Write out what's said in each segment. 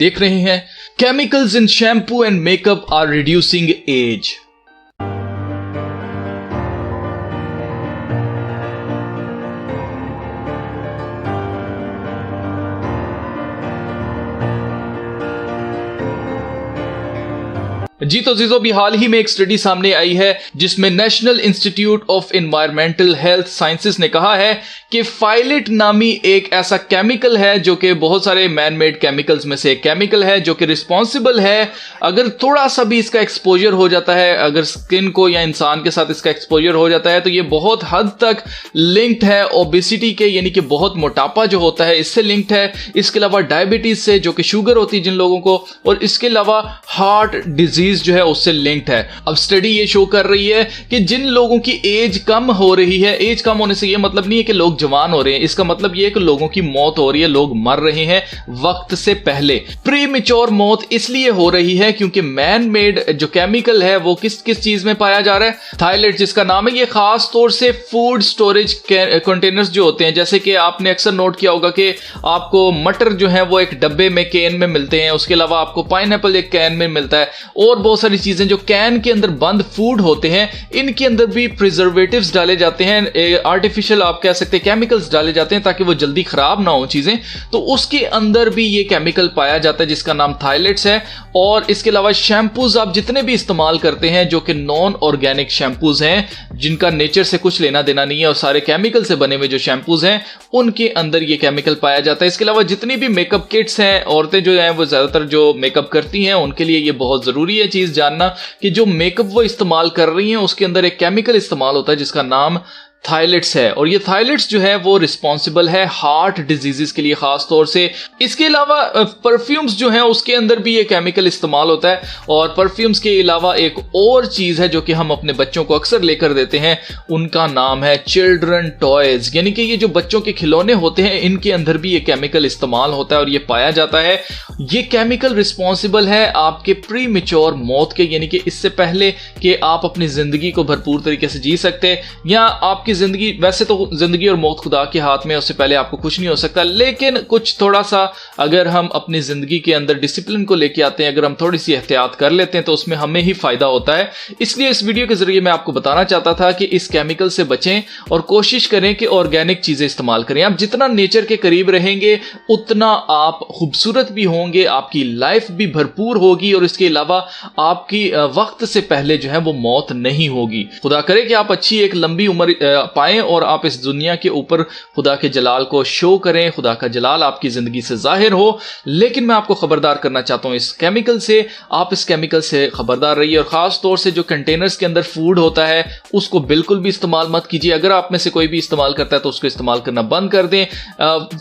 देख रहे हैं chemicals in shampoo and makeup are reducing age. जी तो जीजो, अभी हाल ही में एक स्टडी सामने आई है जिसमें national institute of environmental health sciences ने कहा है कि फाइलेट नामी एक ऐसा केमिकल है जो कि बहुत सारे मैन मेड केमिकल्स में से एक केमिकल है जो कि रिस्पॉन्सिबल है, अगर थोड़ा सा भी इसका एक्सपोजर हो जाता है, अगर स्किन को या इंसान के साथ इसका एक्सपोजर हो जाता है तो ये बहुत हद तक लिंक्ड है ओबेसिटी के, यानी कि बहुत मोटापा जो होता है इससे लिंक्ड है। इसके अलावा डायबिटीज से, जो कि शुगर होती है जिन लोगों को, और इसके अलावा हार्ट डिजीज जो है उससे लिंक्ड है। अब स्टडी ये शो कर रही है कि जिन लोगों की एज कम हो रही है, एज कम होने से ये मतलब नहीं है कि लोग जवान हो रहे हैं, इसका मतलब ये है कि लोगों की मौत हो रही है, लोग मर रहे हैं वक्त से पहले। प्रीमेच्योर मौत इसलिए हो रही है क्योंकि मैन मेड जो केमिकल है वो किस किस चीज में पाया जा रहा है, थायलेट जिसका नाम है, ये खास तौर से फूड स्टोरेज कंटेनर्स जो होते हैं, जैसे कि आपने अक्सर नोट किया होगा कि आपको मटर जो है वो एक डब्बे में कैन में मिलते हैं, उसके अलावा आपको पाइनएप्पल एक कैन में मिलता है, और बहुत सारी चीजें जो कैन के अंदर बंद फूड होते हैं इनके अंदर भी प्रिजर्वेटिव्स डाले जाते हैं, आर्टिफिशियल आप कह सकते हैं केमिकल्स डाले जाते हैं ताकि वो जल्दी खराब ना हो चीजें, तो उसके अंदर भी ये केमिकल पाया जाता है जिसका नाम थायलेट्स है। और इसके अलावा शैम्पूज आप जितने भी इस्तेमाल करते हैं जो कि नॉन ऑर्गेनिक शैम्पूज हैं, जिनका नेचर से कुछ लेना देना नहीं है और सारे केमिकल से बने हुए जो शैम्पूज हैं उनके अंदर ये केमिकल पाया जाता है। इसके अलावा जितनी भी मेकअप किट्स हैं, औरतें जो हैं वो ज्यादातर जो मेकअप करती हैं उनके लिए ये बहुत जरूरी है चीज जानना कि जो मेकअप वो इस्तेमाल कर रही हैं उसके अंदर एक केमिकल इस्तेमाल होता है जिसका नाम थायलेट्स है, और ये थायलेट्स जो है वो रिस्पॉन्सिबल है हार्ट डिजीजेस के लिए खास तौर से। इसके अलावा परफ्यूम्स जो हैं उसके अंदर भी ये केमिकल इस्तेमाल होता है, और परफ्यूम्स के अलावा एक और चीज है जो कि हम अपने बच्चों को अक्सर लेकर देते हैं, उनका नाम है चिल्ड्रन टॉयज, यानी कि ये जो बच्चों के खिलौने होते हैं इनके अंदर भी ये केमिकल इस्तेमाल होता है और ये पाया जाता है। ये केमिकल रिस्पॉन्सिबल है आपके प्रीमेच्योर मौत के, यानी कि इससे पहले कि आप अपनी जिंदगी को भरपूर तरीके से जी सकते, या आपकी जिंदगी, वैसे तो जिंदगी और मौत खुदा के हाथ में, उससे पहले आपको कुछ नहीं हो सकता, लेकिन कुछ थोड़ा सा अगर हम अपनी जिंदगी के अंदर डिसिप्लिन को लेके आते हैं, अगर हम थोड़ी सी एहतियात कर लेते हैं तो उसमें हमें ही फायदा होता है। इसलिए इस वीडियो के जरिए मैं आपको बताना चाहता था कि इस केमिकल से बचें और कोशिश करें कि ऑर्गेनिक चीजें इस्तेमाल करें। आप जितना नेचर के करीब रहेंगे उतना आप खूबसूरत भी होंगे, आपकी लाइफ भी भरपूर होगी, और इसके अलावा आपकी वक्त से पहले जो है वो मौत नहीं होगी। खुदा करे कि आप अच्छी एक लंबी उम्र पाएं और आप इस दुनिया के ऊपर खुदा के जलाल को शो करें, खुदा का जलाल आपकी जिंदगी से जाहिर हो। लेकिन मैं आपको खबरदार करना चाहता हूं इस केमिकल से, आप इस केमिकल से खबरदार रहिए, और खास तौर से जो कंटेनर्स के अंदर फूड होता है उसको बिल्कुल भी इस्तेमाल मत कीजिए। अगर आप में से कोई भी इस्तेमाल करता है तो उसको इस्तेमाल करना बंद कर दें।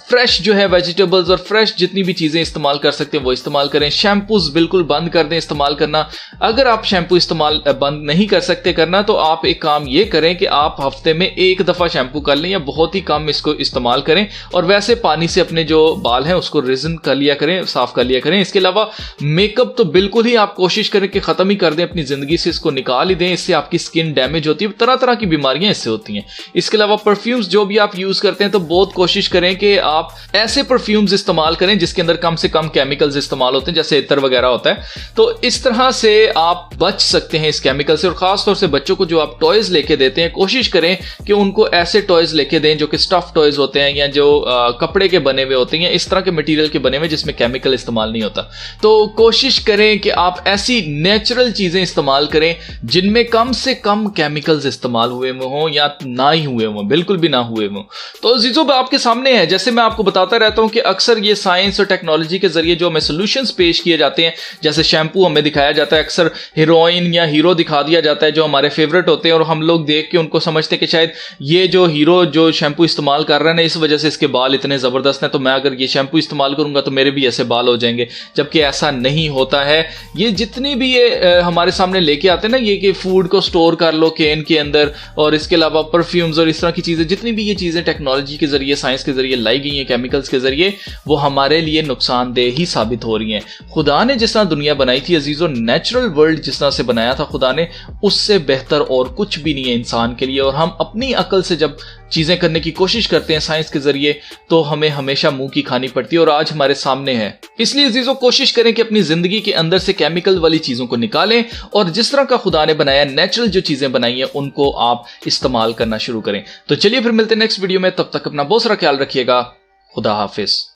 फ्रेश जो है वेजिटेबल्स और फ्रेश जितनी भी चीजें इस्तेमाल कर सकते हैं वो इस्तेमाल करें। शैम्पूज बिल्कुल बंद कर दें इस्तेमाल करना। अगर आप शैम्पू इस्तेमाल बंद नहीं कर सकते करना तो आप एक काम ये करें कि आप हफ्ते में एक दफा शैम्पू कर लें या बहुत ही कम इसको इस्तेमाल करें, और वैसे पानी से अपने जो बाल हैं उसको रिजन कर लिया करें, साफ कर लिया करें। इसके अलावा मेकअप तो बिल्कुल ही आप कोशिश करें कि खत्म ही कर दें अपनी जिंदगी से, इसको निकाल ही दें, इससे आपकी स्किन डैमेज होती है, तरह तरह की बीमारियां इससे होती हैं। इसके अलावा परफ्यूम्स जो भी आप यूज करते हैं तो बहुत कोशिश करें कि आप ऐसे परफ्यूम्स इस्तेमाल करें जिसके अंदर कम से कम केमिकल्स इस्तेमाल होते हैं, जैसे इत्र वगैरह होता है। तो इस तरह से आप बच सकते हैं इस केमिकल से। और खास तौर से बच्चों को जो आप टॉयज लेके देते हैं कोशिश करें कि उनको ऐसे टॉयज लेके दें जो कि स्टफ टॉयज होते हैं या जो कपड़े के बने हुए होते हैं, इस तरह के मटेरियल के बने हुए जिसमें केमिकल इस्तेमाल नहीं होता। तो कोशिश करें कि आप ऐसी नेचुरल चीजें इस्तेमाल करें जिनमें कम से कम केमिकल्स इस्तेमाल हुए हों या ना ही हुए हों, बिल्कुल भी ना हुए हों। तो जीजो आपके सामने है, जैसे मैं आपको बताता रहता हूं कि अक्सर ये साइंस और टेक्नोलॉजी के जरिए जो हमें सोल्यूशंस पेश किए जाते हैं, जैसे शैम्पू हमें दिखाया जाता है, अक्सर हीरोइन या हीरो दिखा दिया जाता है जो हमारे फेवरेट होते हैं, और हम लोग देख के उनको समझते हैं कि शायद ये जो हीरो जो शैम्पू इस्तेमाल कर रहे हैं इस वजह से इसके बाल इतने जबरदस्त हैं, तो मैं अगर ये शैम्पू इस्तेमाल करूंगा तो मेरे भी ऐसे बाल हो जाएंगे, जबकि ऐसा नहीं होता है। ये जितनी भी ये हमारे सामने लेके आते हैं ना, ये कि फूड को स्टोर कर लो कैन के अंदर, और इसके अलावा परफ्यूम्स और इस तरह की चीजें, जितनी भी ये चीजें टेक्नोलॉजी के जरिए, साइंस के जरिए लाई गई हैं, केमिकल्स के जरिए, वो हमारे लिए नुकसानदेह ही साबित हो रही हैं। खुदा ने जिस तरह दुनिया बनाई थी अजीजों, नेचुरल वर्ल्ड जिस तरह से बनाया था खुदा ने, उससे बेहतर और कुछ भी नहीं है इंसान के लिए, और हम अपनी अपनी अकल से जब चीजें करने की कोशिश करते हैं साइंस के जरिए, तो हमें हमेशा मुंह की खानी पड़ती है और आज हमारे सामने है। इसलिए अजीजों, कोशिश करें कि अपनी जिंदगी के अंदर से केमिकल वाली चीजों को निकालें और जिस तरह का खुदा ने बनाया, नेचुरल जो चीजें बनाई हैं उनको आप इस्तेमाल करना शुरू करें। तो चलिए फिर मिलते हैं नेक्स्ट वीडियो में, तब तक अपना बहुत सारा ख्याल रखिएगा। खुदा हाफिज।